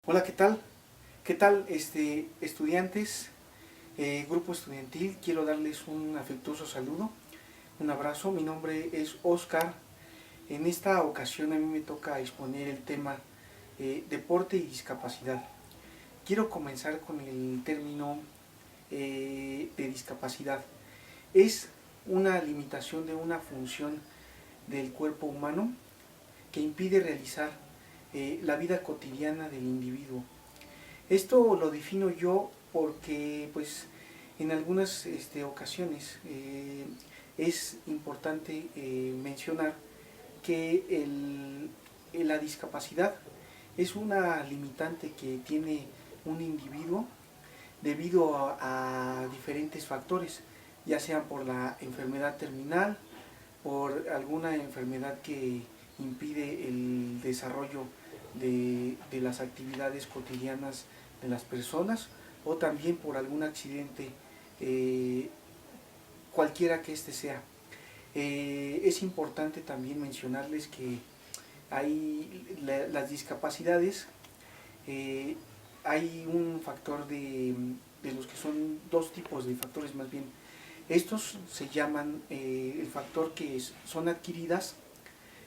Hola, ¿qué tal? ¿Qué tal, estudiantes, grupo estudiantil? Quiero darles un afectuoso saludo, un abrazo. Mi nombre es Oscar. En esta ocasión a mí me toca exponer el tema deporte y discapacidad. Quiero comenzar con el término de discapacidad. Es una limitación de una función del cuerpo humano que impide realizar la vida cotidiana del individuo. Esto lo defino yo porque pues en algunas ocasiones es importante mencionar que la discapacidad es una limitante que tiene un individuo debido a diferentes factores, ya sean por la enfermedad terminal, por alguna enfermedad que impide el desarrollo de las actividades cotidianas de las personas, o también por algún accidente, cualquiera que éste sea. Es importante también mencionarles que las discapacidades, eh, hay un factor de los que son dos tipos de factores más bien. Estos se llaman el factor que son adquiridas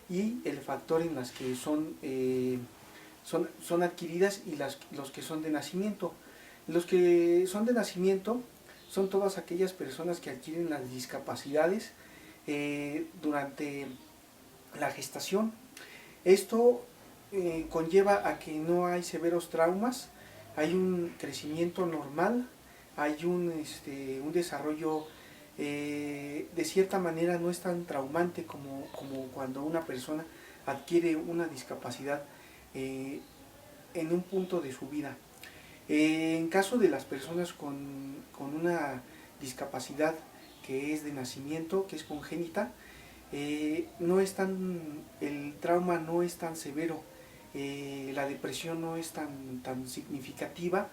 y el factor en las que son adquiridas y los que son de nacimiento. Los que son de nacimiento son todas aquellas personas que adquieren las discapacidades durante la gestación. Esto conlleva a que no hay severos traumas, hay un crecimiento normal, hay un desarrollo de cierta manera no es tan traumante como cuando una persona adquiere una discapacidad en un punto de su vida. En caso de las personas con una discapacidad que es de nacimiento, que es congénita, no es el trauma no es tan severo, la depresión no es tan significativa,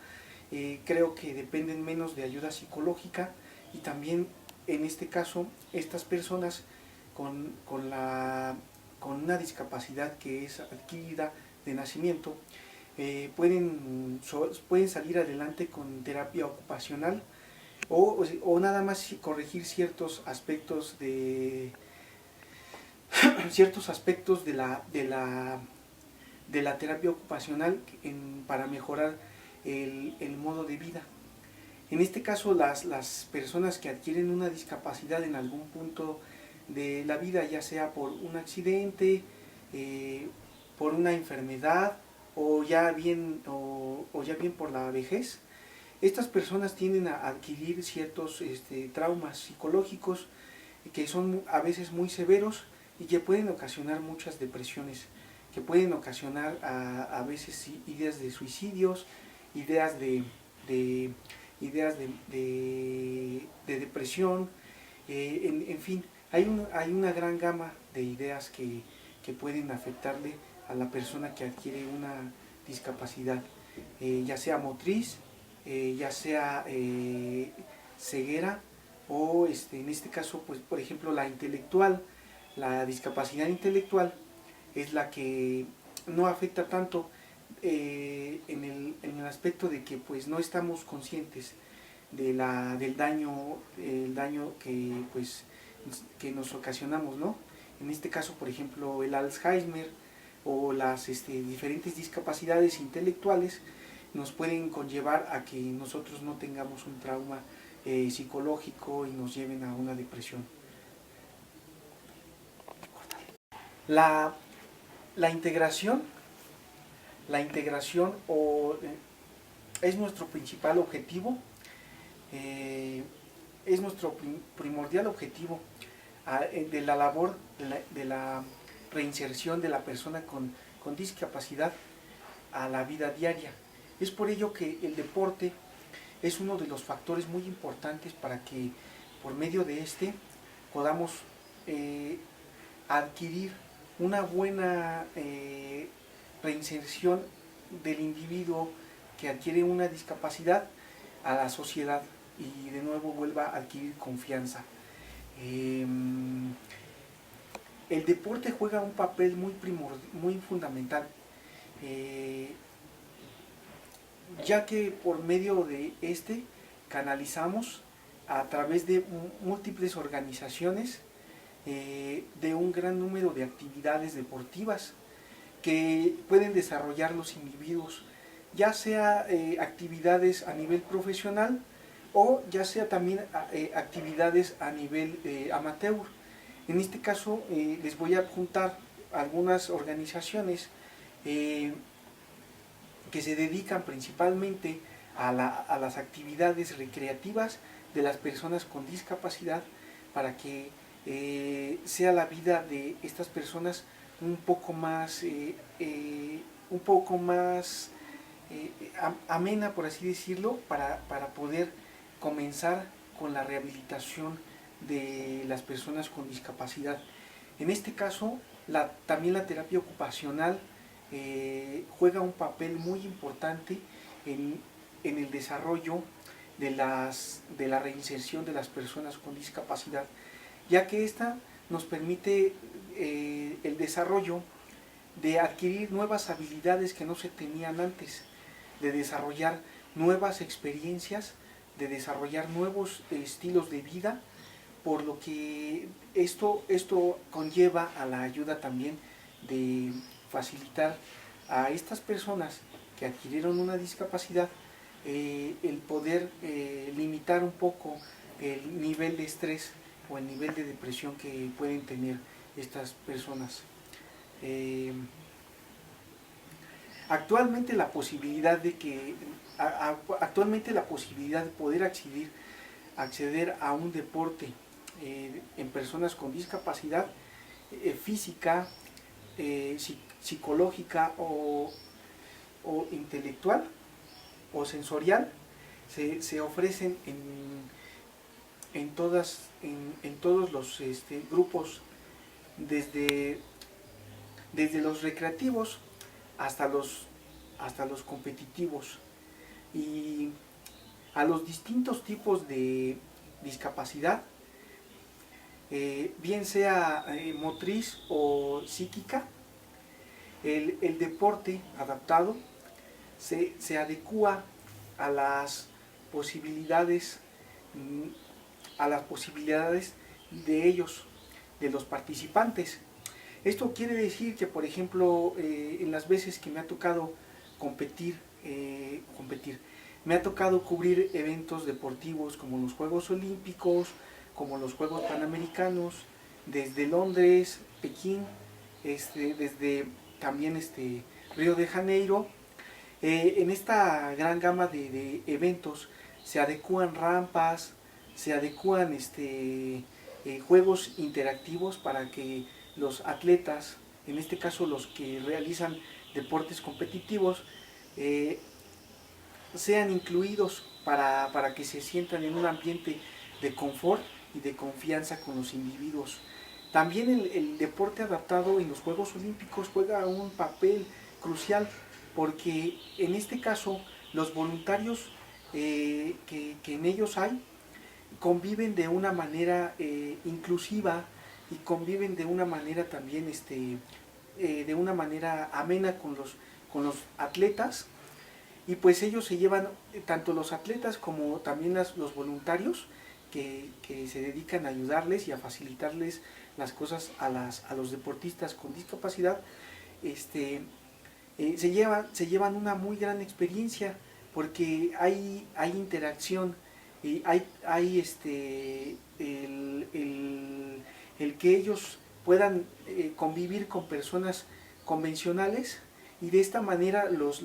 creo que dependen menos de ayuda psicológica y también en este caso estas personas con una discapacidad que es adquirida de nacimiento pueden salir adelante con terapia ocupacional o nada más corregir ciertos aspectos de la terapia ocupacional para mejorar el modo de vida. En este caso, las personas que adquieren una discapacidad en algún punto de la vida, ya sea por un accidente, por una enfermedad o ya bien por la vejez, estas personas tienden a adquirir ciertos traumas psicológicos que son a veces muy severos y que pueden ocasionar muchas depresiones, que pueden ocasionar a veces ideas de suicidios, ideas de ideas de depresión, en fin, hay una gran gama de ideas que pueden afectarle a la persona que adquiere una discapacidad, ya sea motriz, ya sea ceguera o en este caso, pues por ejemplo la intelectual. La discapacidad intelectual es la que no afecta tanto en el aspecto de que pues no estamos conscientes del daño, el daño que nos ocasionamos, ¿no? En este caso, por ejemplo, el Alzheimer o las diferentes discapacidades intelectuales nos pueden conllevar a que nosotros no tengamos un trauma psicológico y nos lleven a una depresión. La, la integración, la integración es nuestro principal objetivo, es nuestro primordial objetivo de la labor de la reinserción de la persona con discapacidad a la vida diaria. Es por ello que el deporte es uno de los factores muy importantes para que por medio de podamos adquirir una buena reinserción del individuo que adquiere una discapacidad a la sociedad y de nuevo vuelva a adquirir confianza. El deporte juega un papel muy fundamental. ya que por medio de canalizamos a través de múltiples organizaciones de un gran número de actividades deportivas que pueden desarrollar los individuos, ya sea actividades a nivel profesional o ya sea también actividades a nivel amateur. En este caso les voy a juntar algunas organizaciones que se dedican principalmente a las actividades recreativas de las personas con discapacidad, para que sea la vida de estas personas un poco más, amena, por así decirlo, para poder comenzar con la rehabilitación de las personas con discapacidad. En este caso, también la terapia ocupacional juega un papel muy importante en el desarrollo de la reinserción de las personas con discapacidad, ya que esta nos permite el desarrollo de adquirir nuevas habilidades que no se tenían antes, de desarrollar nuevas experiencias, de desarrollar nuevos estilos de vida, por lo que esto conlleva a la ayuda también de facilitar a estas personas que adquirieron una discapacidad el poder limitar un poco el nivel de estrés o el nivel de depresión que pueden tener estas personas. Actualmente la posibilidad de poder acceder a un deporte en personas con discapacidad física, psicológica o intelectual o sensorial, se ofrecen en todos los grupos, desde los recreativos hasta los competitivos, y a los distintos tipos de discapacidad, bien sea motriz o psíquica. El deporte adaptado se adecúa a las posibilidades de ellos, de los participantes. Esto quiere decir que, por ejemplo, en las veces que me ha tocado competir, me ha tocado cubrir eventos deportivos como los Juegos Olímpicos, como los Juegos Panamericanos, desde Londres, Pekín, desde también Río de Janeiro. En esta gran gama de eventos se adecúan rampas, se adecúan juegos interactivos para que los atletas, en este caso los que realizan deportes competitivos, sean incluidos para que se sientan en un ambiente de confort y de confianza con los individuos. También el deporte adaptado en los Juegos Olímpicos juega un papel crucial, porque en este caso los voluntarios que en ellos hay conviven de una manera inclusiva, y conviven de una manera también de una manera amena con los atletas, y pues ellos se llevan, tanto los atletas como también los voluntarios que se dedican a ayudarles y a facilitarles las cosas a los deportistas con discapacidad, se llevan una muy gran experiencia, porque hay interacción, y hay el que ellos puedan convivir con personas convencionales, y de esta manera los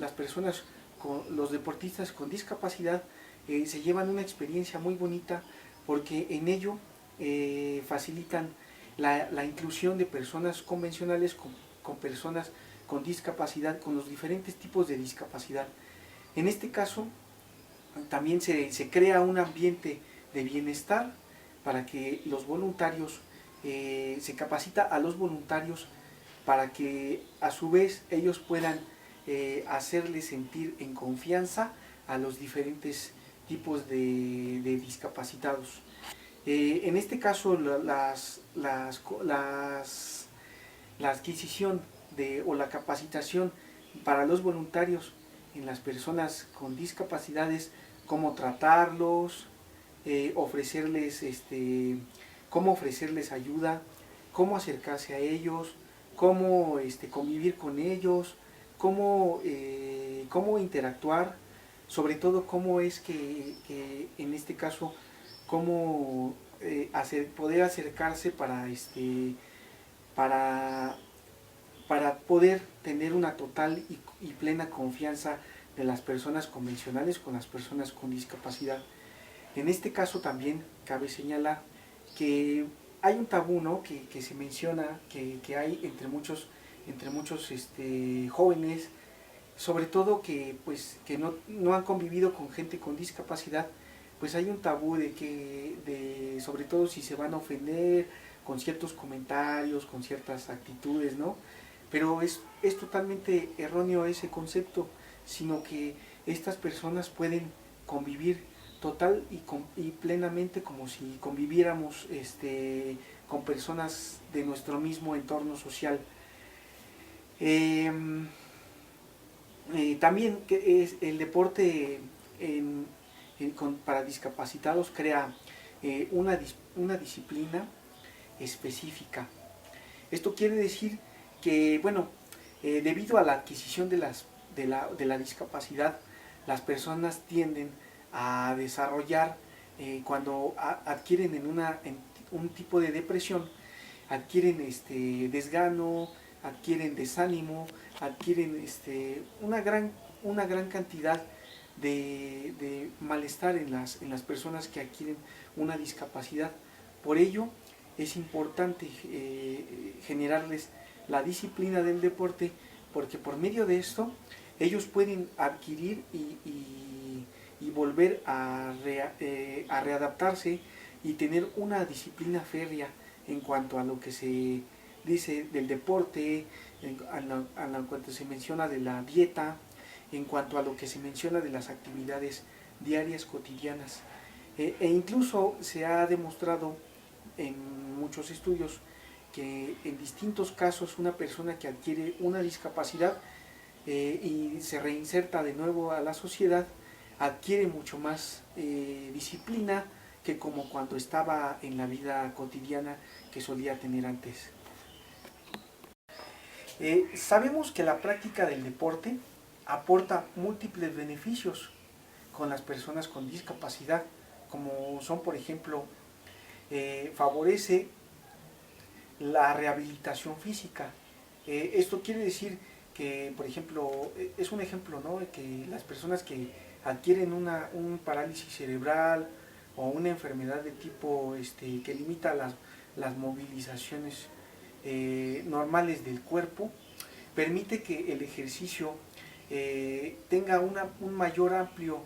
deportistas con discapacidad se llevan una experiencia muy bonita, porque en ello facilitan la inclusión de personas convencionales con personas con discapacidad, con los diferentes tipos de discapacidad. En este caso también se crea un ambiente de bienestar para que los voluntarios, se capacita a los voluntarios para que a su vez ellos puedan hacerles sentir en confianza a los diferentes tipos de discapacitados. En este caso la adquisición o la capacitación para los voluntarios en las personas con discapacidades, cómo tratarlos, ofrecerles, cómo ofrecerles ayuda, cómo acercarse a ellos, cómo convivir con ellos, cómo interactuar, sobre todo cómo es que en este caso, cómo poder acercarse para, para poder tener una total y plena confianza de las personas convencionales con las personas con discapacidad. En este caso también cabe señalar que hay un tabú, ¿no?, que se menciona, que hay entre muchos jóvenes, sobre todo que no han convivido con gente con discapacidad. Pues hay un tabú sobre todo si se van a ofender con ciertos comentarios, con ciertas actitudes, ¿no? Pero es totalmente erróneo ese concepto, sino que estas personas pueden convivir total y plenamente como si conviviéramos con personas de nuestro mismo entorno social. Eh, También que el deporte para discapacitados crea una disciplina específica. Esto quiere decir que, bueno, debido a la adquisición de la discapacidad, las personas tienden a desarrollar, cuando adquieren en un tipo de depresión, adquieren desgano, adquieren desánimo, adquieren una gran cantidad de malestar en las personas que adquieren una discapacidad. Por ello es importante generarles la disciplina del deporte, porque por medio de esto ellos pueden adquirir y volver a readaptarse y tener una disciplina férrea en cuanto a lo que se dice del deporte, en cuanto se menciona de la dieta, en cuanto a lo que se menciona de las actividades diarias cotidianas. E incluso se ha demostrado en muchos estudios que en distintos casos una persona que adquiere una discapacidad y se reinserta de nuevo a la sociedad adquiere mucho más disciplina que como cuando estaba en la vida cotidiana que solía tener antes. Sabemos que la práctica del deporte aporta múltiples beneficios con las personas con discapacidad, como son, por ejemplo, favorece la rehabilitación física. Esto quiere decir que, por ejemplo, es un ejemplo, ¿no?, que las personas que adquieren un parálisis cerebral o una enfermedad de tipo que limita las movilizaciones normales del cuerpo, permite que el ejercicio tenga un mayor amplio,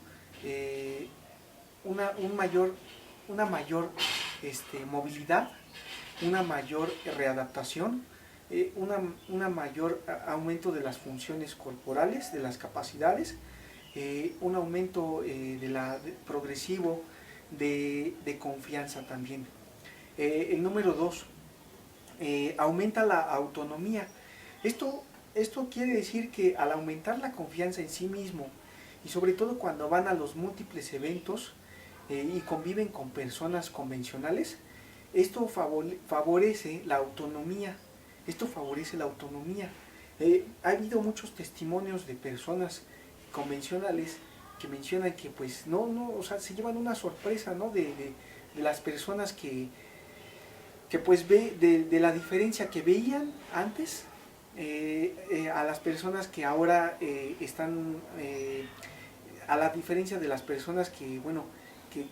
una mayor movilidad, una mayor readaptación, una mayor aumento de las funciones corporales, de las capacidades, un aumento progresivo de confianza también. El número 2, aumenta la autonomía. Esto quiere decir que al aumentar la confianza en sí mismo, y sobre todo cuando van a los múltiples eventos y conviven con personas convencionales, esto favorece la autonomía. Esto favorece la autonomía. Ha habido muchos testimonios de personas convencionales que mencionan que pues o sea, se llevan una sorpresa, ¿no?, de las personas que pues de la diferencia que veían antes a las personas que ahora están, a la diferencia de las personas que, bueno,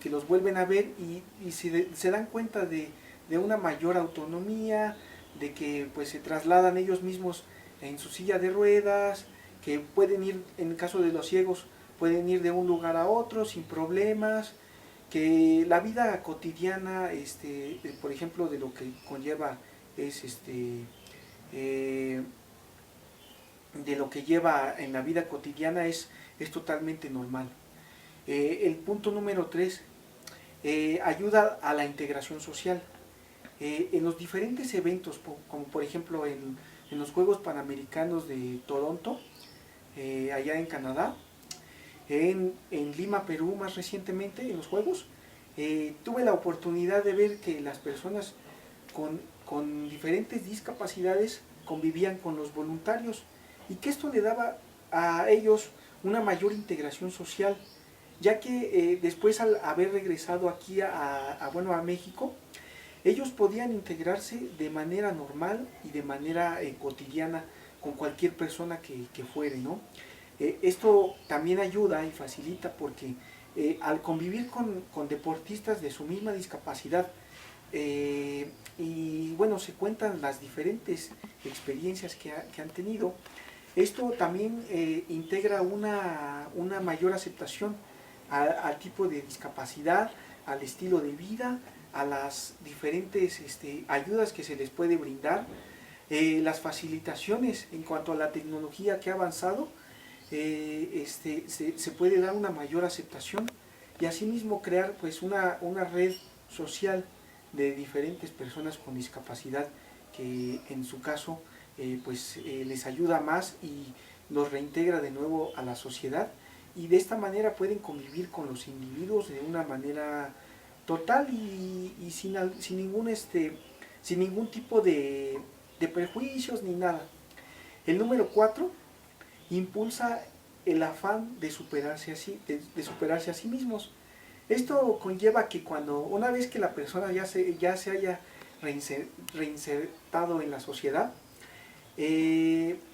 que los vuelven a ver y se dan cuenta de una mayor autonomía, de que pues se trasladan ellos mismos en su silla de ruedas, que pueden ir, en el caso de los ciegos, pueden ir de un lugar a otro sin problemas, que la vida cotidiana, por ejemplo, de lo que conlleva es de lo que lleva en la vida cotidiana es totalmente normal. El punto número 3, ayuda a la integración social. En los diferentes eventos, como por ejemplo en los Juegos Panamericanos de Toronto, allá en Canadá, en Lima, Perú más recientemente, en los Juegos. Tuve la oportunidad de ver que las personas con diferentes discapacidades convivían con los voluntarios y que esto le daba a ellos una mayor integración social, ya que después al haber regresado aquí a México, ellos podían integrarse de manera normal y de manera cotidiana con cualquier persona que fuere, ¿no? Esto también ayuda y facilita porque al convivir con deportistas de su misma discapacidad, y bueno, se cuentan las diferentes experiencias que han tenido, esto también integra una mayor aceptación al tipo de discapacidad, al estilo de vida, a las diferentes ayudas que se les puede brindar, las facilitaciones en cuanto a la tecnología que ha avanzado, se puede dar una mayor aceptación y asimismo crear pues una red social de diferentes personas con discapacidad que en su caso les ayuda más y los reintegra de nuevo a la sociedad, y de esta manera pueden convivir con los individuos de una manera total y sin ningún tipo de prejuicios ni nada. El número 4 impulsa el afán de superarse a sí mismos. Esto conlleva que una vez que la persona ya se haya reinsertado en la sociedad,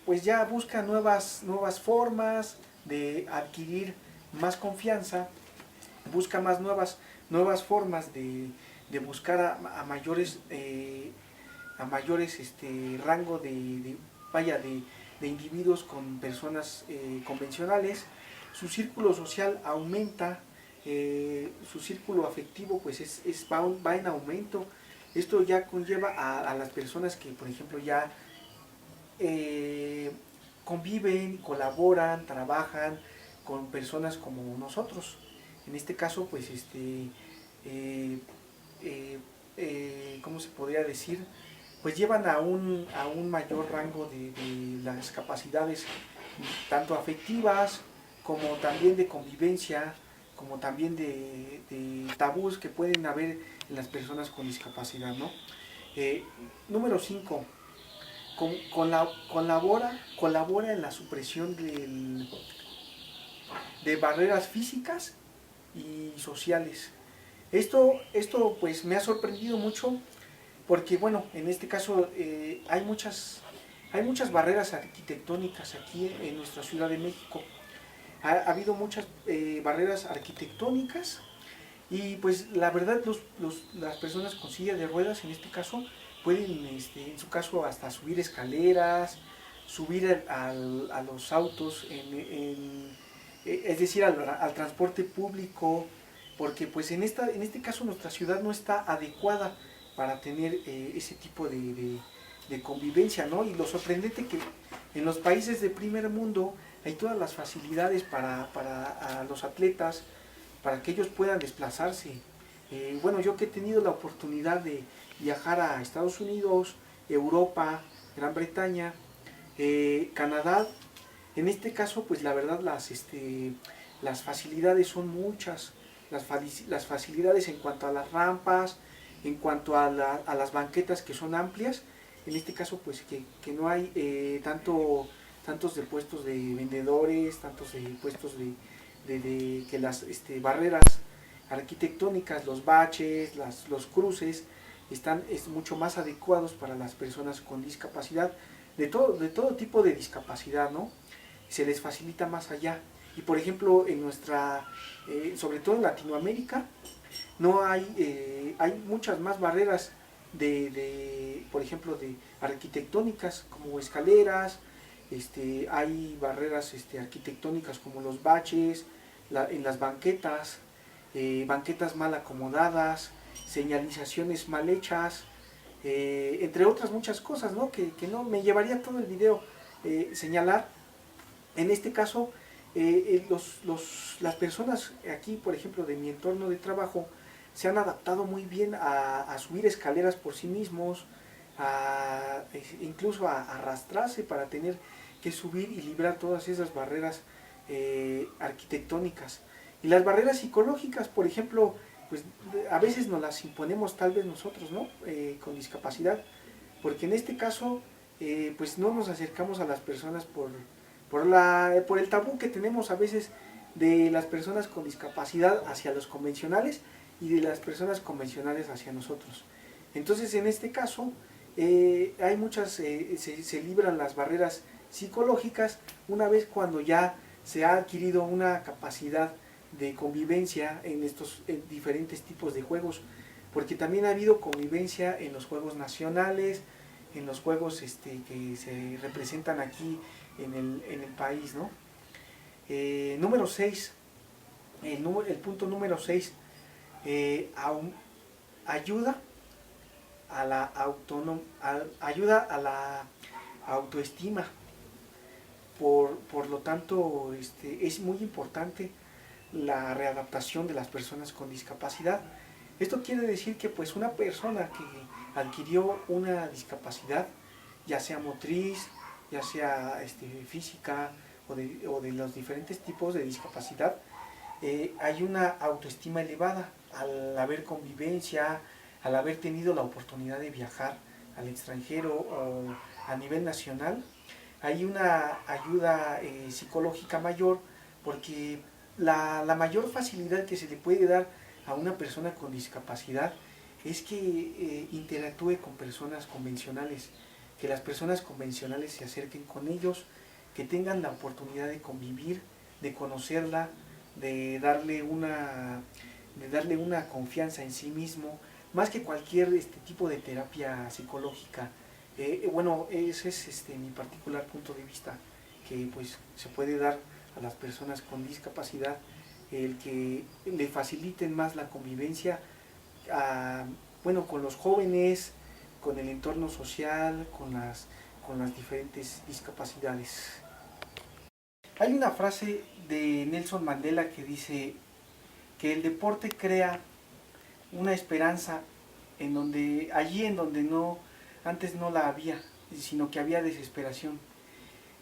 pues ya busca nuevas formas de adquirir más confianza, busca nuevas formas de buscar a mayores rango de individuos con personas convencionales. Su círculo social aumenta, su círculo afectivo pues va en aumento. Esto ya conlleva a las personas que, por ejemplo, ya conviven, colaboran, trabajan con personas como nosotros. En este caso, pues, ¿cómo se podría decir? Pues llevan a un mayor rango de las capacidades, tanto afectivas como también de convivencia, como también de tabús que pueden haber en las personas con discapacidad, ¿no? Número 5, colabora en la supresión de barreras físicas y sociales. Esto pues me ha sorprendido mucho porque, bueno, en este caso hay muchas barreras arquitectónicas aquí en nuestra Ciudad de México. Ha habido muchas barreras arquitectónicas y pues la verdad las personas con silla de ruedas en este caso pueden en su caso hasta subir escaleras, subir a los autos, es decir, al transporte público, porque pues en este caso nuestra ciudad no está adecuada para tener ese tipo de convivencia, ¿no? Y lo sorprendente que en los países de primer mundo hay todas las facilidades para los atletas, para que ellos puedan desplazarse. Bueno, yo que he tenido la oportunidad de viajar a Estados Unidos, Europa, Gran Bretaña, Canadá, en este caso, pues la verdad las facilidades son muchas, las facilidades en cuanto a las rampas, en cuanto a las banquetas que son amplias, en este caso pues que no hay tantos de puestos de vendedores, tantos de puestos que las barreras arquitectónicas, los baches, los cruces, están mucho más adecuados para las personas con discapacidad, de todo tipo de discapacidad, ¿no? Se les facilita más allá. Y por ejemplo, sobre todo en Latinoamérica, no hay muchas más barreras por ejemplo, de arquitectónicas como escaleras, hay barreras arquitectónicas como los baches, en las banquetas, banquetas mal acomodadas, señalizaciones mal hechas, entre otras muchas cosas, ¿no? Que no me llevaría todo el video señalar. En este caso, las personas aquí, por ejemplo, de mi entorno de trabajo, se han adaptado muy bien a subir escaleras por sí mismos, incluso a arrastrarse para tener que subir y librar todas esas barreras arquitectónicas. Y las barreras psicológicas, por ejemplo, pues a veces nos las imponemos tal vez nosotros, ¿no? Con discapacidad, porque en este caso pues no nos acercamos a las personas por el tabú que tenemos a veces de las personas con discapacidad hacia los convencionales y de las personas convencionales hacia nosotros. Entonces en este caso hay muchas, se libran las barreras psicológicas una vez cuando ya se ha adquirido una capacidad de convivencia en estos diferentes tipos de juegos, porque también ha habido convivencia en los juegos nacionales, en los juegos que se representan aquí en el país, ¿no? Número 6, el punto número 6, ayuda a la ayuda a la autoestima. Por lo tanto, es muy importante la readaptación de las personas con discapacidad. Esto quiere decir que pues una persona que adquirió una discapacidad, ya sea motriz, ya sea física o de los diferentes tipos de discapacidad, hay una autoestima elevada al haber convivencia, al haber tenido la oportunidad de viajar al extranjero o a nivel nacional. Hay una ayuda psicológica mayor porque la mayor facilidad que se le puede dar a una persona con discapacidad es que interactúe con personas convencionales, que las personas convencionales se acerquen con ellos, que tengan la oportunidad de convivir, de conocerla, de darle una confianza en sí mismo, más que cualquier tipo de terapia psicológica. Bueno, ese es mi particular punto de vista, que pues se puede dar a las personas con discapacidad, el que le faciliten más la convivencia bueno, con los jóvenes, con el entorno social, con las diferentes discapacidades. Hay una frase de Nelson Mandela que dice que el deporte crea una esperanza allí en donde antes no la había, sino que había desesperación.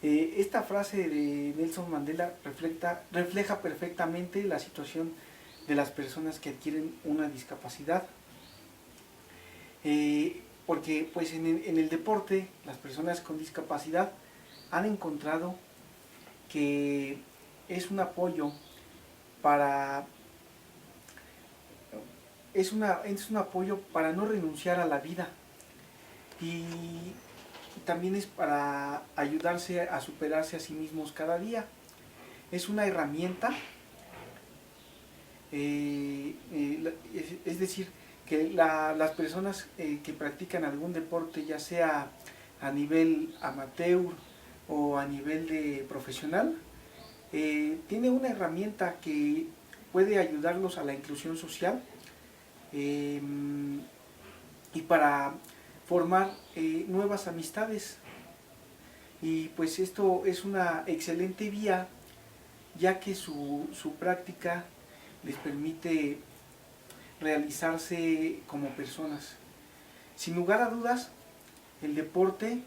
Esta frase de Nelson Mandela refleja perfectamente la situación de las personas que adquieren una discapacidad. Porque pues en el deporte las personas con discapacidad han encontrado que es un apoyo es un apoyo para no renunciar a la vida, y también es para ayudarse a superarse a sí mismos cada día. Es una herramienta, es decir, que las personas que practican algún deporte, ya sea a nivel amateur o a nivel de profesional, tiene una herramienta que puede ayudarlos a la inclusión social y para formar nuevas amistades. Y pues esto es una excelente vía, ya que su práctica les permite realizarse como personas. Sin lugar a dudas, el deporte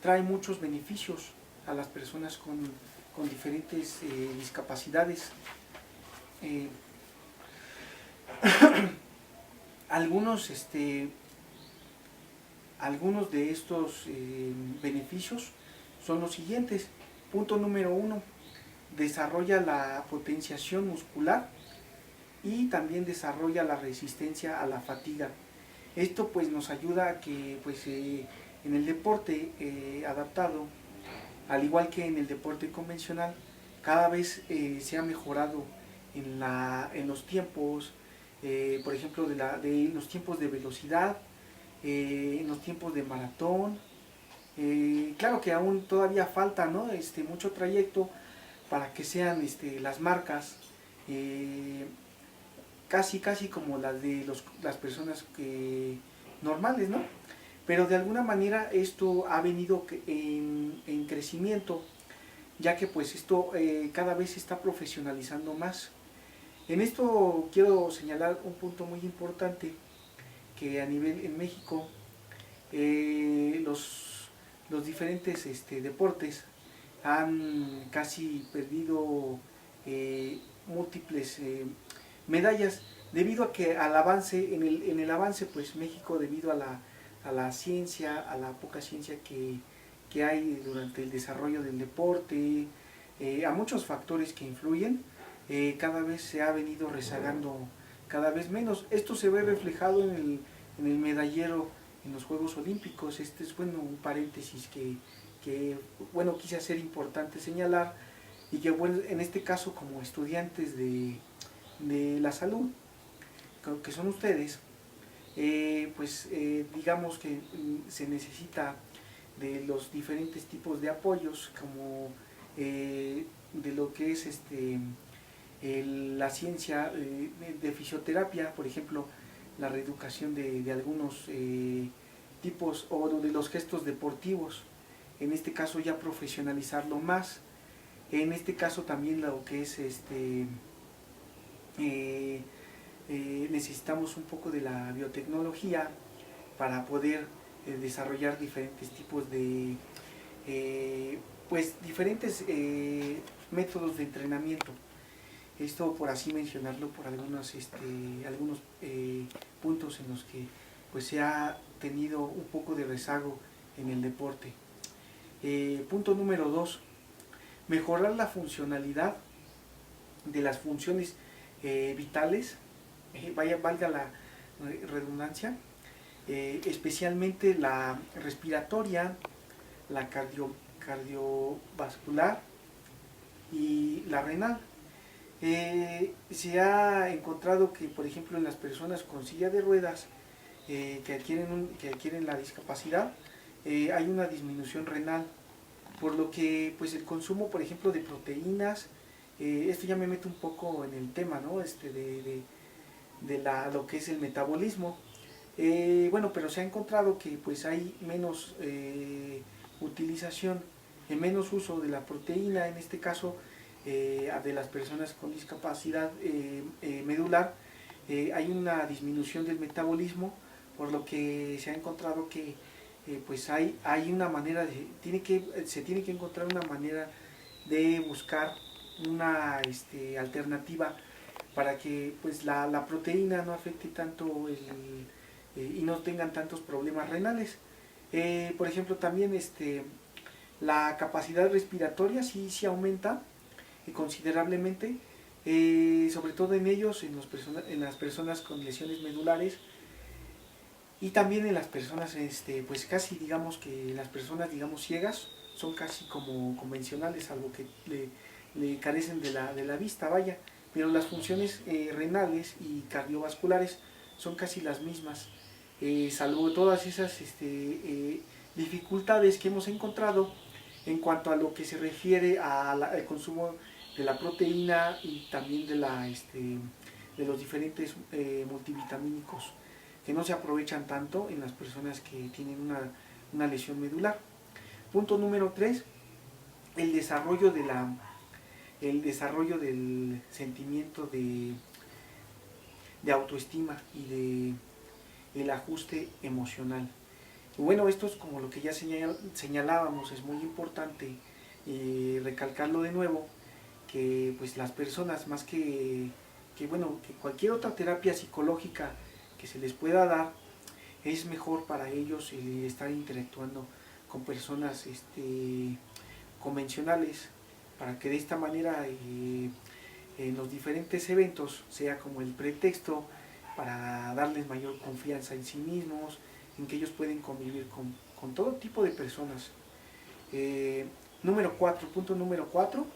trae muchos beneficios a las personas con diferentes discapacidades. Algunos de estos beneficios son los siguientes. Punto número 1, desarrolla la potenciación muscular y también desarrolla la resistencia a la fatiga. Esto pues nos ayuda a que pues, en el deporte adaptado, al igual que en el deporte convencional, cada vez se ha mejorado en los tiempos, por ejemplo, de los tiempos de velocidad, en los tiempos de maratón. Claro que aún todavía falta, ¿no? Mucho trayecto para que sean las marcas casi como las de las personas normales, ¿no? Pero de alguna manera esto ha venido en crecimiento, ya que pues esto cada vez se está profesionalizando más. En esto quiero señalar un punto muy importante, que a nivel en México los diferentes deportes han casi perdido múltiples medallas debido a que al avance, en el avance pues México debido a la ciencia, a la poca ciencia que hay durante el desarrollo del deporte, a muchos factores que influyen, cada vez se ha venido rezagando cada vez menos. Esto se ve reflejado en el medallero en los Juegos Olímpicos. Este es bueno un paréntesis que bueno quise hacer importante señalar, y que bueno, en este caso como estudiantes de la salud, que son ustedes, digamos que se necesita de los diferentes tipos de apoyos, como de lo que es la ciencia de fisioterapia, por ejemplo, la reeducación de algunos tipos o de los gestos deportivos, en este caso ya profesionalizarlo más, en este caso también lo que es necesitamos un poco de la biotecnología para poder desarrollar diferentes tipos de diferentes métodos de entrenamiento. Esto por así mencionarlo, por algunos puntos en los que pues se ha tenido un poco de rezago en el deporte. Punto número 2, mejorar la funcionalidad de las funciones vitales, valga la redundancia, especialmente la respiratoria, la cardiovascular y la renal. Se ha encontrado que, por ejemplo, en las personas con silla de ruedas que adquieren la discapacidad, hay una disminución renal, por lo que pues el consumo, por ejemplo, de proteínas, esto ya me meto un poco en el tema, ¿no? Lo que es el metabolismo. Bueno, pero se ha encontrado que pues hay menos utilización, menos uso de la proteína, en este caso de las personas con discapacidad medular, hay una disminución del metabolismo, por lo que se ha encontrado que pues hay una manera se tiene que encontrar una manera de buscar una alternativa para que pues la proteína no afecte tanto y no tengan tantos problemas renales. Por ejemplo, también la capacidad respiratoria sí aumenta considerablemente, sobre todo en ellos, en las personas con lesiones medulares, y también en las personas, pues casi digamos que las personas digamos ciegas son casi como convencionales, algo que le carecen de la vista, vaya, pero las funciones renales y cardiovasculares son casi las mismas, salvo todas esas dificultades que hemos encontrado en cuanto a lo que se refiere al consumo de la proteína y también de los diferentes multivitamínicos que no se aprovechan tanto en las personas que tienen una lesión medular. Punto número 3, el desarrollo del sentimiento de autoestima y el ajuste emocional. Y bueno, esto es como lo que ya señalábamos, es muy importante recalcarlo de nuevo, que pues las personas, más que cualquier otra terapia psicológica que se les pueda dar, es mejor para ellos estar interactuando con personas convencionales, para que de esta manera en los diferentes eventos sea como el pretexto para darles mayor confianza en sí mismos, en que ellos pueden convivir con todo tipo de personas. Punto número 4,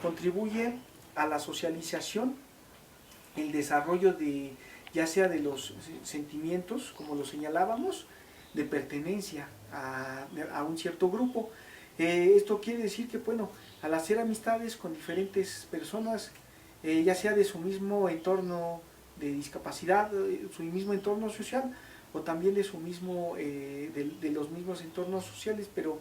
contribuye a la socialización, el desarrollo ya sea de los sentimientos, como lo señalábamos, de pertenencia a un cierto grupo. Esto quiere decir que, bueno, al hacer amistades con diferentes personas, ya sea de su mismo entorno de discapacidad, su mismo entorno social, o también de los mismos entornos sociales, pero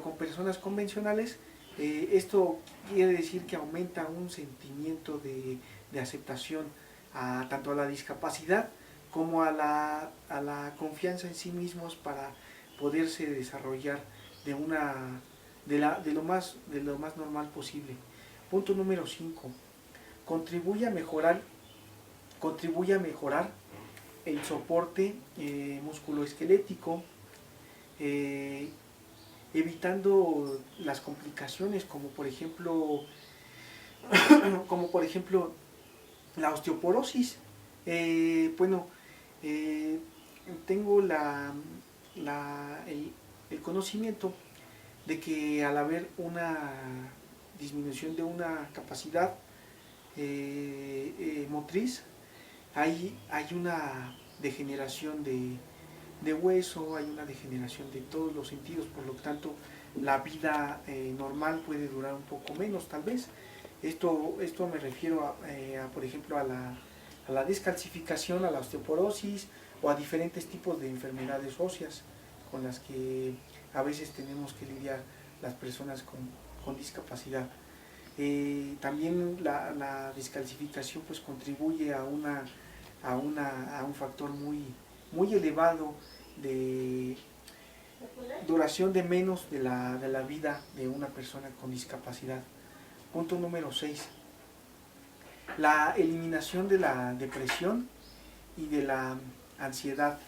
con personas convencionales, esto quiere decir que aumenta un sentimiento de aceptación tanto a la discapacidad como a la confianza en sí mismos para poderse desarrollar de lo más normal posible. Punto número 5. Contribuye a mejorar el soporte musculoesquelético, evitando las complicaciones como por ejemplo la osteoporosis. Bueno, tengo el conocimiento de que al haber una disminución de una capacidad motriz, hay una degeneración de hueso, hay una degeneración de todos los sentidos, por lo tanto la vida normal puede durar un poco menos tal vez. Esto me refiero por ejemplo a la descalcificación, a la osteoporosis o a diferentes tipos de enfermedades óseas con las que a veces tenemos que lidiar las personas con discapacidad. También la descalcificación pues contribuye a un factor muy elevado de duración de menos de la vida de una persona con discapacidad. Punto número 6. La eliminación de la depresión y de la ansiedad.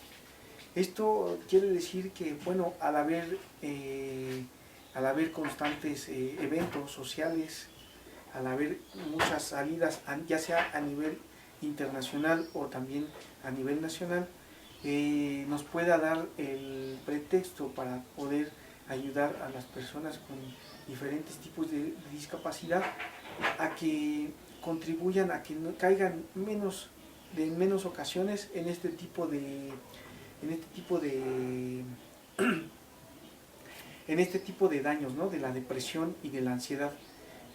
Esto quiere decir que, bueno, al haber constantes eventos sociales, al haber muchas salidas, ya sea a nivel internacional o también a nivel nacional, nos pueda dar el pretexto para poder ayudar a las personas con diferentes tipos de discapacidad a que contribuyan a que no caigan en menos ocasiones en este tipo de daños, ¿no? De la depresión y de la ansiedad.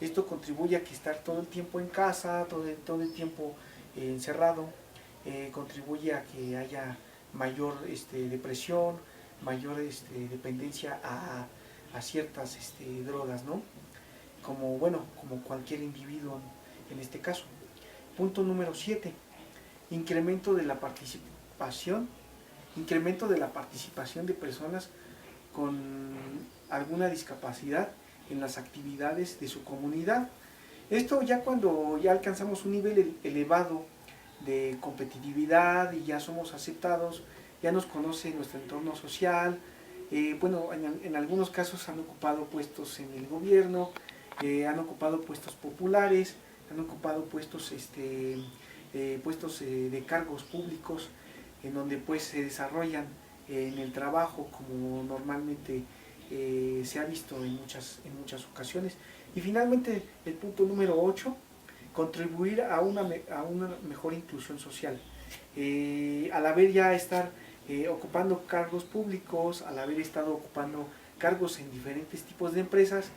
Esto contribuye a que estar todo el tiempo en casa, todo el tiempo encerrado, contribuye a que haya mayor depresión, mayor dependencia a ciertas drogas, ¿no? Como cualquier individuo en este caso. Punto número 7. Incremento de la participación de personas con alguna discapacidad en las actividades de su comunidad. Esto ya cuando ya alcanzamos un nivel elevado de competitividad y ya somos aceptados, ya nos conoce nuestro entorno social. En algunos casos han ocupado puestos en el gobierno, han ocupado puestos populares, han ocupado puestos de cargos públicos, en donde pues se desarrollan en el trabajo como normalmente se ha visto en muchas ocasiones. Y finalmente el punto número 8, contribuir a una mejor inclusión social. Al haber ya estar ocupando cargos públicos, al haber estado ocupando cargos en diferentes tipos de empresas,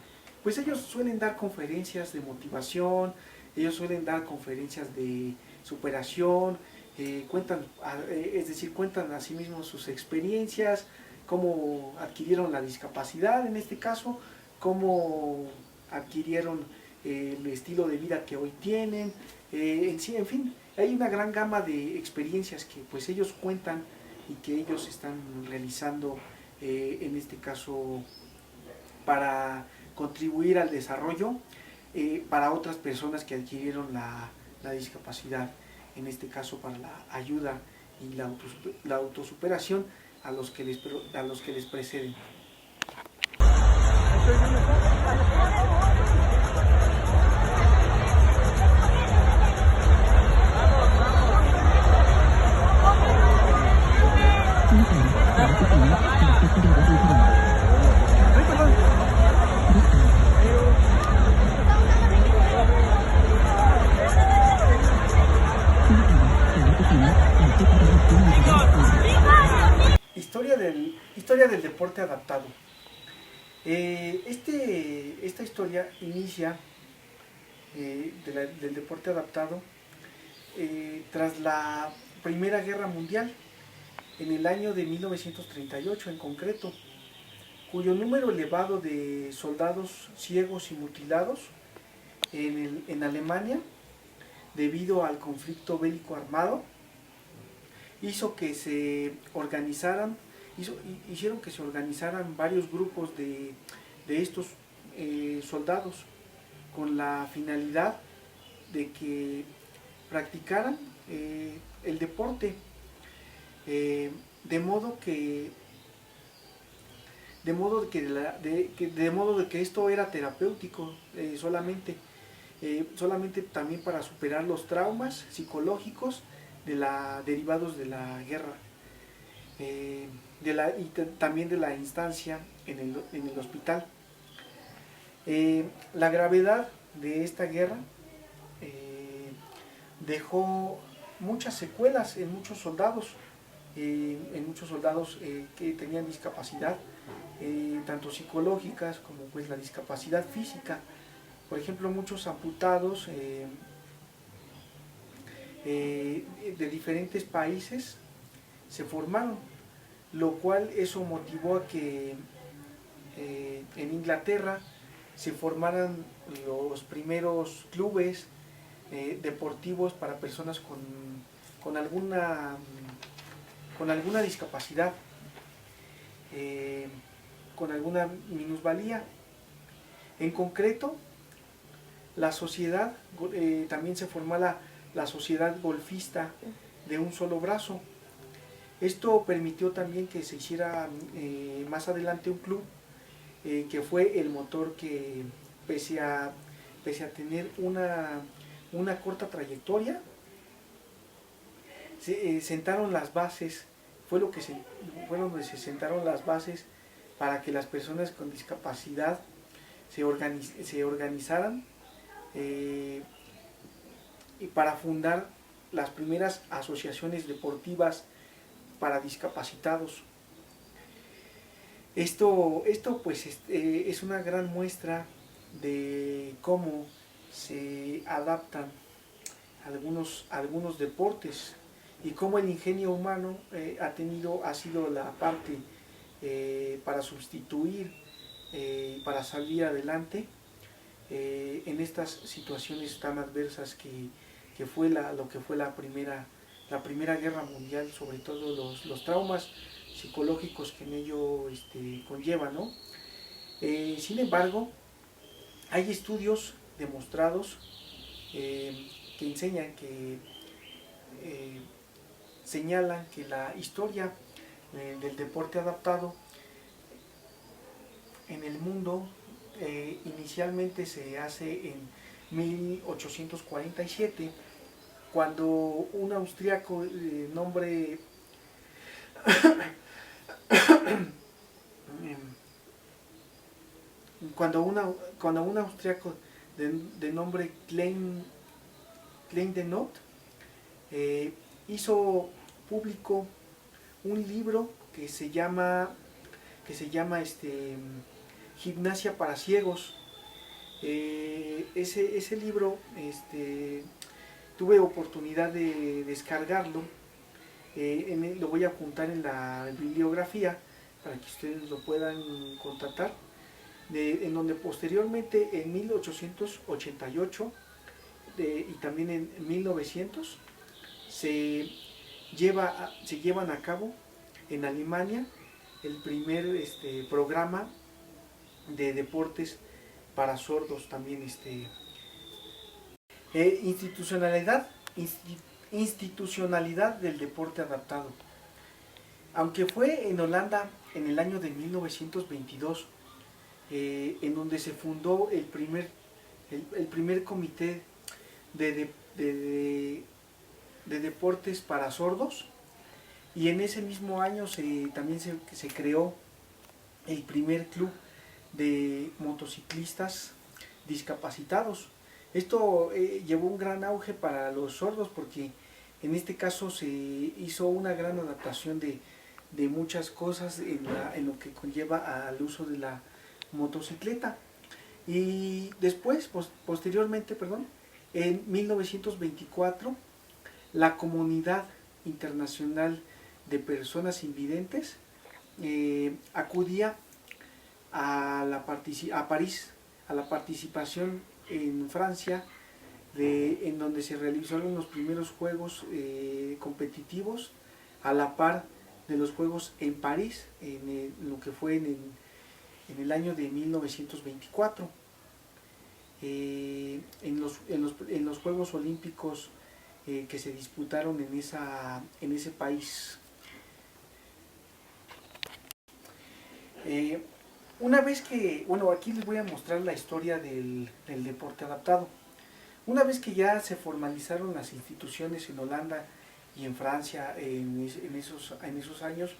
pues ellos suelen dar conferencias de motivación, ellos suelen dar conferencias de superación, cuentan a sí mismos sus experiencias, cómo adquirieron la discapacidad en este caso, cómo adquirieron el estilo de vida que hoy tienen, en fin, hay una gran gama de experiencias que pues ellos cuentan y que ellos están realizando en este caso para contribuir al desarrollo para otras personas que adquirieron la discapacidad, en este caso para la ayuda y la autosuperación a los que les preceden. Historia del deporte adaptado. Esta historia inicia del deporte adaptado tras la Primera Guerra Mundial, en el año de 1938 en concreto, cuyo número elevado de soldados ciegos y mutilados en Alemania, debido al conflicto bélico armado, hizo que se organizaran hicieron que se organizaran varios grupos de estos soldados con la finalidad de que practicaran el deporte, de modo de que esto era terapéutico solamente también para superar los traumas psicológicos derivados de la guerra, también de la instancia en el hospital. La gravedad de esta guerra dejó muchas secuelas en muchos soldados, que tenían discapacidad, tanto psicológicas como pues la discapacidad física. Por ejemplo, muchos amputados de diferentes países se formaron, lo cual eso motivó a que en Inglaterra se formaran los primeros clubes deportivos para personas con alguna discapacidad, con alguna minusvalía. En concreto, la sociedad, también se formó la sociedad golfista de un solo brazo. Esto permitió también que se hiciera más adelante un club que fue el motor que, pese a tener una corta trayectoria, sentaron las bases, fue donde se sentaron las bases para que las personas con discapacidad se organizaran y para fundar las primeras asociaciones deportivas para discapacitados. Esto pues es una gran muestra de cómo se adaptan algunos deportes y cómo el ingenio humano ha sido la parte para sustituir, para salir adelante en estas situaciones tan adversas que fue lo que fue la primera guerra mundial, sobre todo los traumas psicológicos que en ello conlleva, ¿no? Sin embargo, hay estudios demostrados que enseñan señalan que la historia del deporte adaptado en el mundo inicialmente se hace en 1847, cuando un austríaco de nombre cuando un austriaco de nombre Klein de Not hizo público un libro que se llama Gimnasia para ciegos. Ese libro tuve oportunidad de descargarlo. Lo voy a apuntar en la bibliografía para que ustedes lo puedan contratar, en donde posteriormente en 1888 y también en 1900 se llevan a cabo en Alemania el primer programa de deportes para sordos. También institucionalidad del deporte adaptado. Aunque fue en Holanda en el año de 1922 en donde se fundó el primer comité de deportes para sordos, y en ese mismo año también se creó el primer club de motociclistas discapacitados. Esto llevó un gran auge para los sordos, porque en este caso se hizo una gran adaptación de muchas cosas en lo que conlleva al uso de la motocicleta. Y después, posteriormente, en 1924, la Comunidad Internacional de Personas Invidentes acudía a París, a la participación en Francia, en donde se realizaron los primeros juegos competitivos a la par de los Juegos en París, en lo que fue en el año de 1924. En los Juegos Olímpicos que se disputaron en ese país. Una vez que, bueno, aquí les voy a mostrar la historia del deporte adaptado. Una vez que ya se formalizaron las instituciones en Holanda y en Francia en esos años,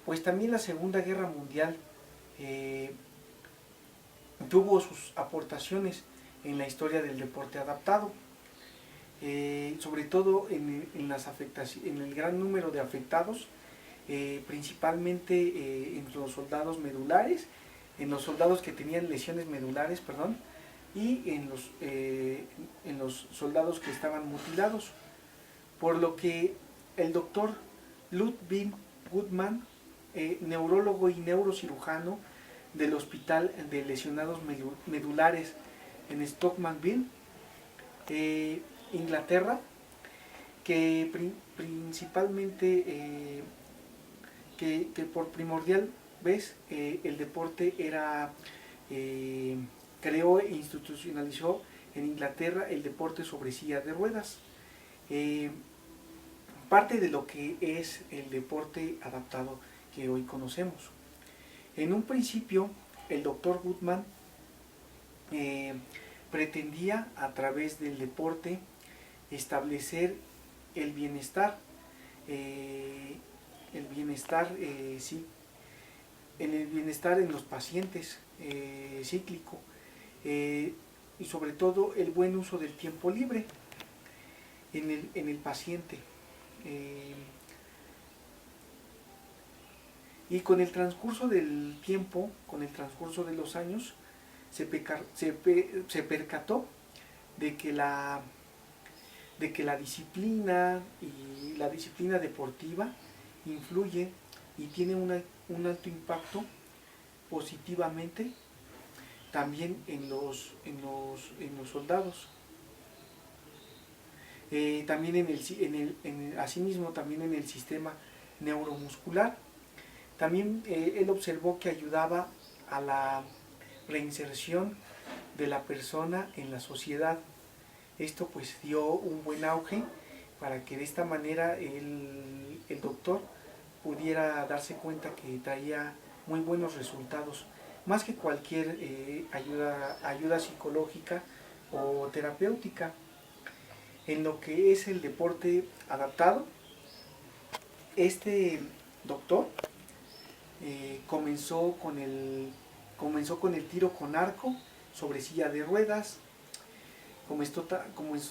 pues también la Segunda Guerra Mundial tuvo sus aportaciones en la historia del deporte adaptado, sobre todo en el gran número de afectados, principalmente en los soldados medulares, en los soldados que tenían lesiones medulares, perdón, y en los soldados que estaban mutilados, por lo que el doctor Ludwig Guttmann, neurólogo y neurocirujano del Hospital de Lesionados Medulares en Stockmanville, Inglaterra, que principalmente que por primordial vez el deporte era creó e institucionalizó en Inglaterra el deporte sobre silla de ruedas, parte de lo que es el deporte adaptado que hoy conocemos. En un principio el doctor Guttmann pretendía a través del deporte establecer el bienestar, sí, en el bienestar en los pacientes cíclico, y sobre todo el buen uso del tiempo libre en el paciente. Y con el transcurso del tiempo, con el transcurso de los años, se percató de que la disciplina y la disciplina deportiva influye y tiene un alto impacto positivamente también en los soldados. También asimismo también en el sistema neuromuscular. También él observó que ayudaba a la reinserción de la persona en la sociedad. Esto pues dio un buen auge para que de esta manera el doctor pudiera darse cuenta que traía muy buenos resultados, más que cualquier ayuda psicológica o terapéutica. En lo que es el deporte adaptado, este doctor comenzó con el tiro con arco sobre silla de ruedas, comenzó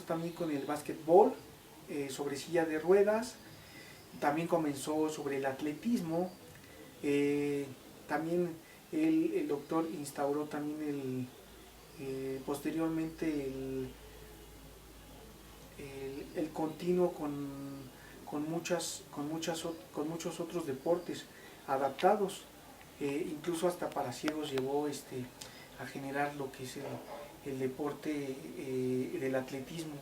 también con el básquetbol sobre silla de ruedas, también comenzó sobre el atletismo, también el doctor instauró también posteriormente el continuo con muchos otros deportes adaptados, incluso hasta para ciegos llevó a generar lo que es el deporte del atletismo.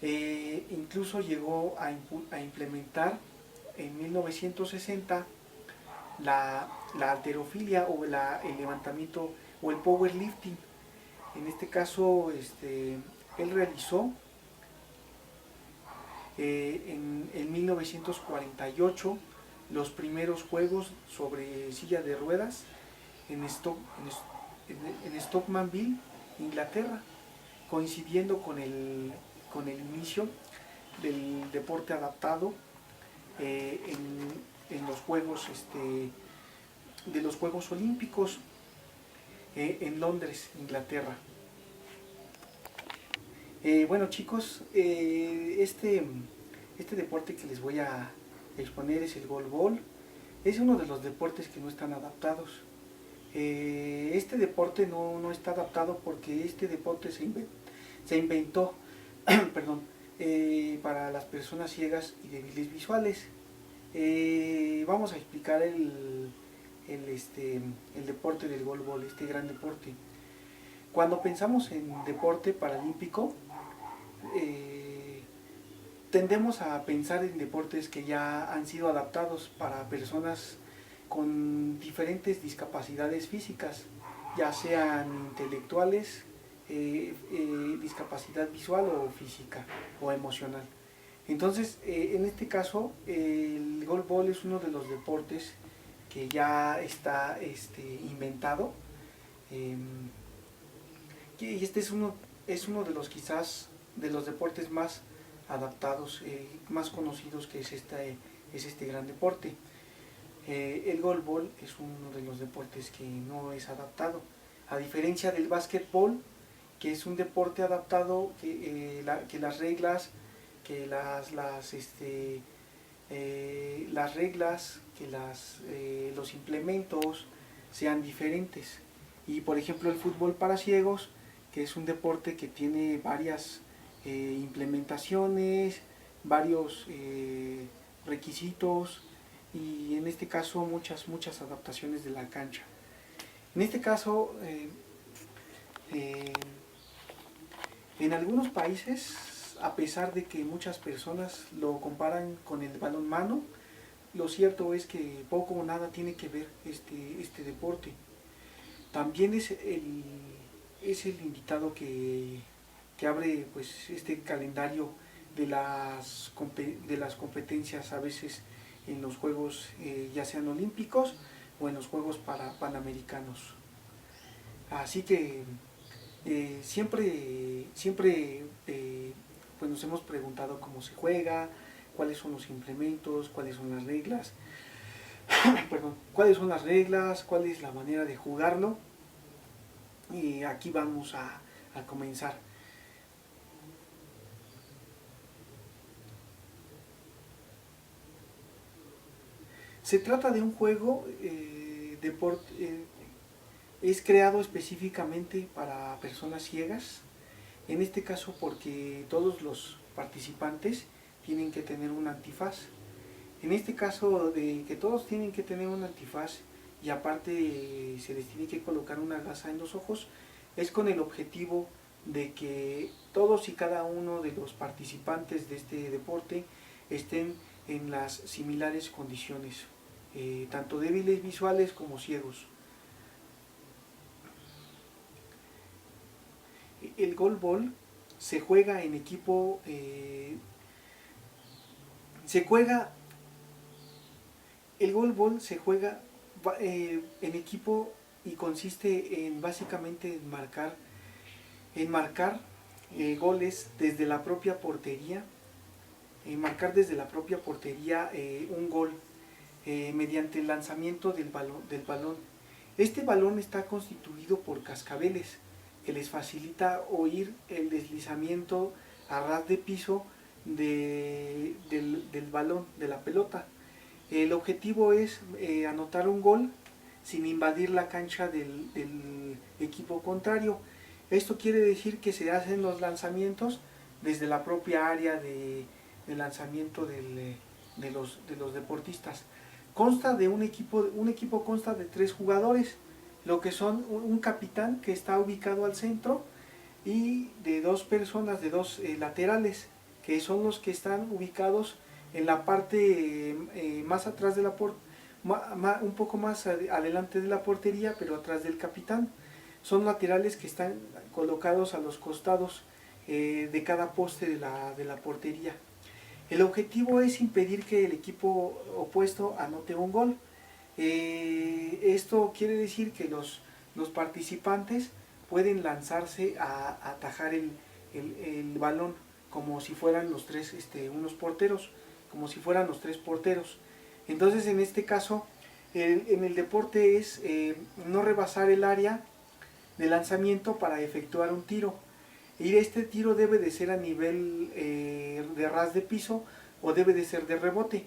Incluso llegó a implementar en 1960 la halterofilia o el levantamiento o el powerlifting. En este caso él realizó en 1948 los primeros juegos sobre silla de ruedas en Stockmanville, Inglaterra, coincidiendo con el inicio del deporte adaptado en los Juegos de los Juegos Olímpicos en Londres, Inglaterra. Bueno chicos, este deporte que les voy a exponer es el goalball. Es uno de los deportes que no están adaptados. Este deporte no está adaptado porque este deporte se inventó perdón, para las personas ciegas y débiles visuales. Vamos a explicar el deporte del goalball, este gran deporte. Cuando pensamos en deporte paralímpico, tendemos a pensar en deportes que ya han sido adaptados para personas con diferentes discapacidades físicas, ya sean intelectuales, discapacidad visual o física o emocional. Entonces, en este caso, el golbol es uno de los deportes que ya está inventado, y este es uno de los quizás de los deportes más adaptados, más conocidos, que es este gran deporte. El golbol es uno de los deportes que no es adaptado, a diferencia del básquetbol, que es un deporte adaptado, que las reglas, que las reglas, que los implementos sean diferentes. Y por ejemplo el fútbol para ciegos, que es un deporte que tiene varias implementaciones, varios requisitos, y en este caso muchas adaptaciones de la cancha. En este caso, en algunos países, a pesar de que muchas personas lo comparan con el balonmano, lo cierto es que poco o nada tiene que ver este deporte. También es el invitado que abre pues este calendario de las competencias, a veces en los Juegos ya sean olímpicos o en los Juegos panamericanos. Así que siempre pues nos hemos preguntado cómo se juega, cuáles son los implementos, cuáles son las reglas, perdón, cuáles son las reglas, cuál es la manera de jugarlo. Y aquí vamos a comenzar. Se trata de un juego es creado específicamente para personas ciegas, en este caso porque todos los participantes tienen que tener un antifaz. En este caso de que todos tienen que tener un antifaz y aparte se les tiene que colocar una gasa en los ojos, es con el objetivo de que todos y cada uno de los participantes de este deporte estén en las similares condiciones, tanto débiles visuales como ciegos. El golbol se juega en equipo, el golbol se juega en equipo y consiste en básicamente en marcar goles desde la propia portería, un gol mediante el lanzamiento del balón. Este balón está constituido por cascabeles que les facilita oír el deslizamiento a ras de piso del balón, de la pelota. El objetivo es anotar un gol sin invadir la cancha del equipo contrario. Esto quiere decir que se hacen los lanzamientos desde la propia área de lanzamiento de los deportistas. Consta de un equipo consta de 3 jugadores, lo que son un capitán que está ubicado al centro y de 2 personas, de 2 laterales, que son los que están ubicados en la parte más atrás de la un poco más adelante de la portería, pero atrás del capitán. Son laterales que están colocados a los costados de cada poste de la portería. El objetivo es impedir que el equipo opuesto anote un gol. Esto quiere decir que los participantes pueden lanzarse a atajar el balón como si fueran los tres, unos porteros, como si fueran los 3 porteros. Entonces, en este caso, en el deporte es no rebasar el área de lanzamiento para efectuar un tiro. Y este tiro debe de ser a nivel de ras de piso o debe de ser de rebote.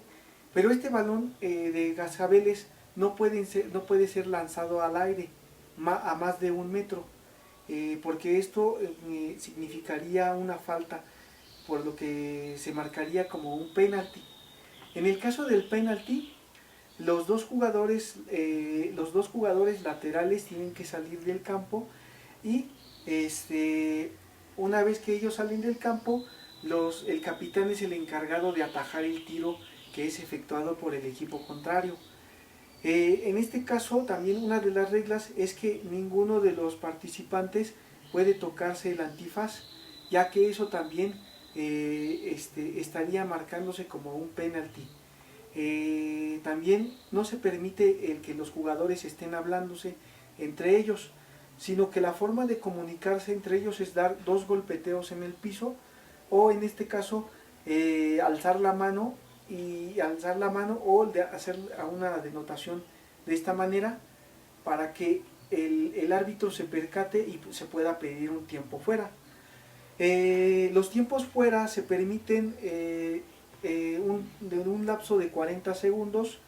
Pero este balón de cascabeles no puede ser lanzado al aire a más de 1 metro, porque esto significaría una falta, por lo que se marcaría como un penalti. En el caso del penalti, los dos jugadores laterales tienen que salir del campo y una vez que ellos salen del campo el capitán es el encargado de atajar el tiro que es efectuado por el equipo contrario. En este caso también una de las reglas es que ninguno de los participantes puede tocarse el antifaz, ya que eso también estaría marcándose como un penalti. También no se permite el que los jugadores estén hablándose entre ellos, sino que la forma de comunicarse entre ellos es dar 2 golpeteos en el piso, o en este caso alzar la mano o de hacer una denotación de esta manera para que el árbitro se percate y se pueda pedir un tiempo fuera. Los tiempos fuera se permiten de un lapso de 40 segundos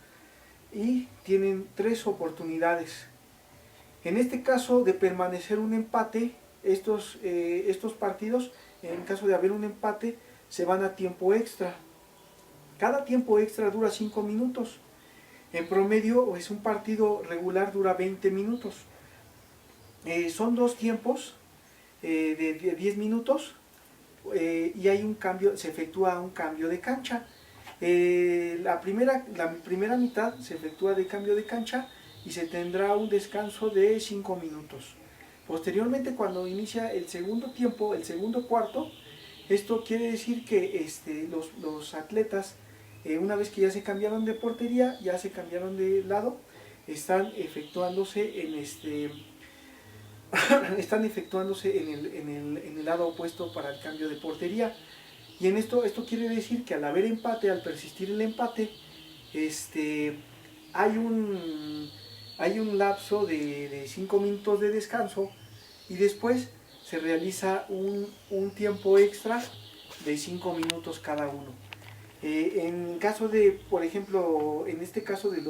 y tienen 3 oportunidades. En este caso de permanecer un empate, estos partidos, en caso de haber un empate, se van a tiempo extra. Cada tiempo extra dura 5 minutos. En promedio, es un partido regular dura 20 minutos. Son 2 tiempos de 10 minutos y hay un cambio, se efectúa un cambio de cancha. La primera mitad se efectúa de cambio de cancha y se tendrá un descanso de 5 minutos. Posteriormente, cuando inicia el segundo tiempo, el segundo cuarto, esto quiere decir que los atletas, una vez que ya se cambiaron de portería, ya se cambiaron de lado, están efectuándose en el lado opuesto para el cambio de portería. Y esto quiere decir que al haber empate, al persistir el empate, hay un lapso de 5 minutos de descanso y después se realiza un tiempo extra de 5 minutos cada uno. En caso de, por ejemplo, en este caso de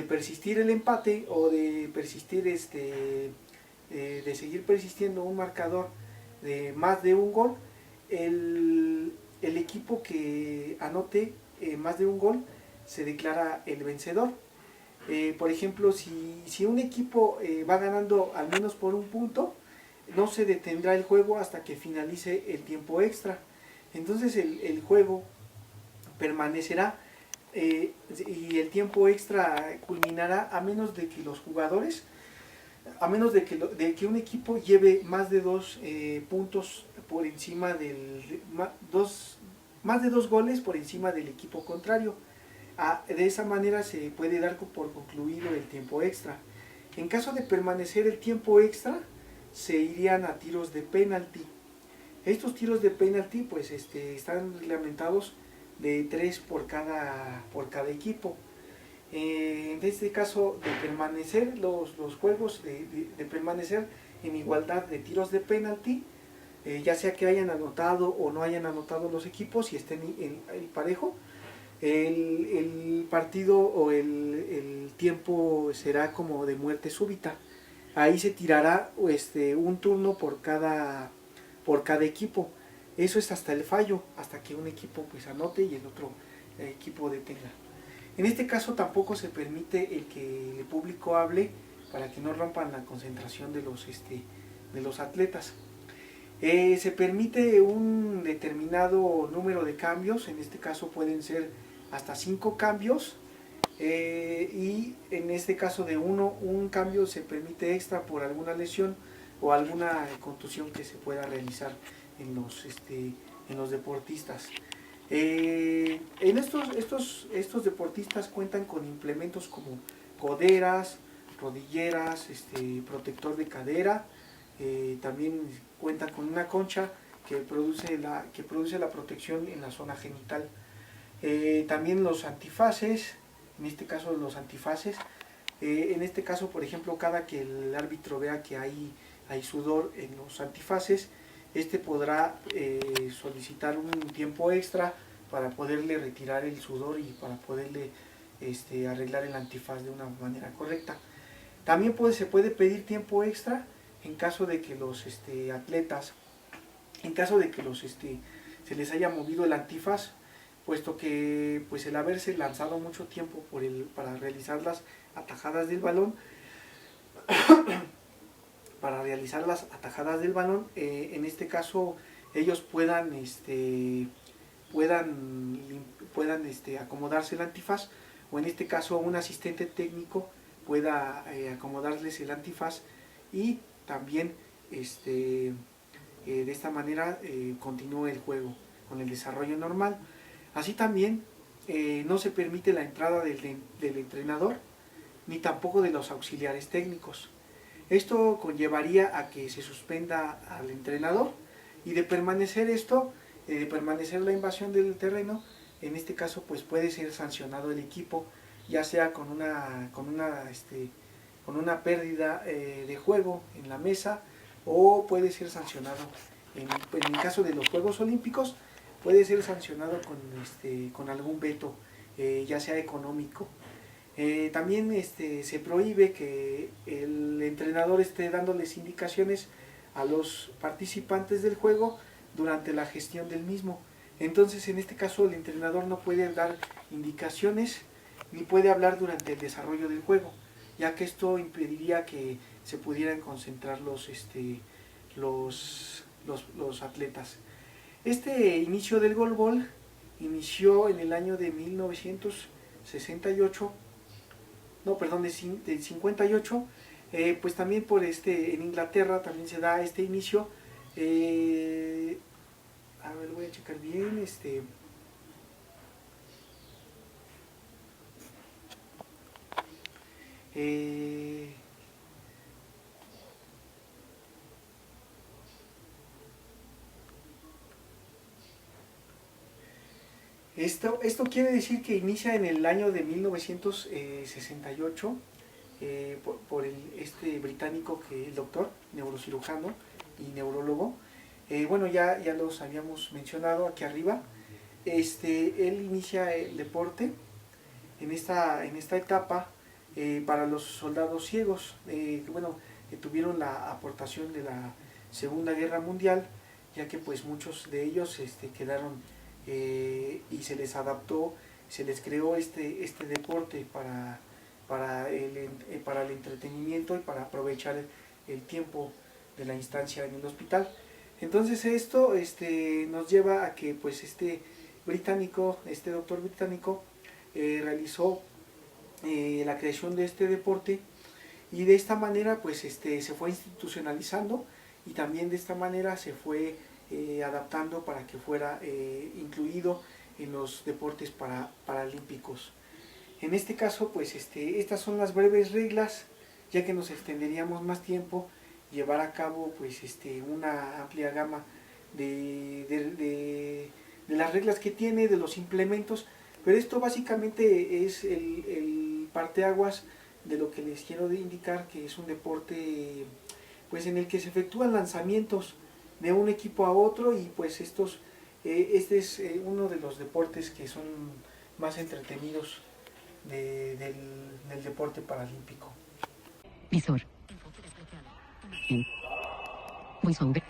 persistir el empate o de persistir de seguir persistiendo un marcador de más de un gol, el equipo que anote más de un gol se declara el vencedor. Por ejemplo, si un equipo va ganando al menos por un punto, no se detendrá el juego hasta que finalice el tiempo extra. Entonces el juego permanecerá y el tiempo extra culminará a menos de que los jugadores, a menos de que un equipo lleve más de 2 puntos por encima más de 2 goles por encima del equipo contrario. De esa manera se puede dar por concluido el tiempo extra. En caso de permanecer el tiempo extra, se irían a tiros de penalti. Estos tiros de penalti pues están reglamentados de 3 por cada equipo. En este caso, de permanecer los juegos, de permanecer en igualdad de tiros de penalti, ya sea que hayan anotado o no hayan anotado los equipos y estén en parejo, el partido o el tiempo será como de muerte súbita. Ahí se tirará un turno por cada equipo. Eso es hasta el fallo, hasta que un equipo pues anote y el otro equipo detenga. En este caso tampoco se permite el que el público hable para que no rompan la concentración de los atletas. Se permite un determinado número de cambios, en este caso pueden ser hasta 5 cambios, y en este caso de un cambio se permite extra por alguna lesión o alguna contusión que se pueda realizar en los deportistas. Estos deportistas cuentan con implementos como coderas, rodilleras, protector de cadera, también cuentan con una concha que produce la protección en la zona genital. También los antifaces, en este caso por ejemplo, cada que el árbitro vea que hay sudor en los antifaces, podrá solicitar un tiempo extra para poderle retirar el sudor y para poderle arreglar el antifaz de una manera correcta. También se puede pedir tiempo extra en caso de que los atletas, en caso de que se les haya movido el antifaz, puesto que pues el haberse lanzado mucho tiempo para realizar las atajadas del balón, en este caso ellos puedan acomodarse el antifaz, o en este caso un asistente técnico pueda acomodarles el antifaz, y también de esta manera continúe el juego con el desarrollo normal. Así también no se permite la entrada del entrenador ni tampoco de los auxiliares técnicos. Esto conllevaría a que se suspenda al entrenador, y de permanecer de permanecer la invasión del terreno, en este caso pues puede ser sancionado el equipo, ya sea con una pérdida de juego en la mesa, o puede ser sancionado, en el caso de los Juegos Olímpicos, puede ser sancionado con algún veto, ya sea económico. También se prohíbe que el entrenador esté dándoles indicaciones a los participantes del juego durante la gestión del mismo. Entonces, en este caso, el entrenador no puede dar indicaciones ni puede hablar durante el desarrollo del juego, ya que esto impediría que se pudieran concentrar los atletas. Este inicio del golbol inició en el año de 1968, no, perdón, del 58, pues también en Inglaterra también se da este inicio. A ver, voy a checar bien. Esto quiere decir que inicia en el año de 1968 por este británico, el doctor, neurocirujano y neurólogo. Bueno, ya los habíamos mencionado aquí arriba. Él inicia el deporte en esta etapa para los soldados ciegos, que tuvieron la aportación de la Segunda Guerra Mundial, ya que pues muchos de ellos quedaron y se les adaptó, se les creó este deporte para el entretenimiento y para aprovechar el tiempo de la instancia en el hospital. Entonces esto nos lleva a que pues este doctor británico realizó la creación de este deporte, y de esta manera pues se fue institucionalizando, y también de esta manera se fue adaptando para que fuera incluido en los deportes paralímpicos. En este caso pues estas son las breves reglas, ya que nos extenderíamos más tiempo llevar a cabo pues una amplia gama de las reglas que tiene, de los implementos, pero esto básicamente es el parteaguas de lo que les quiero indicar, que es un deporte pues en el que se efectúan lanzamientos de un equipo a otro, y pues este es uno de los deportes que son más entretenidos del deporte paralímpico. Visor. VoiceOver.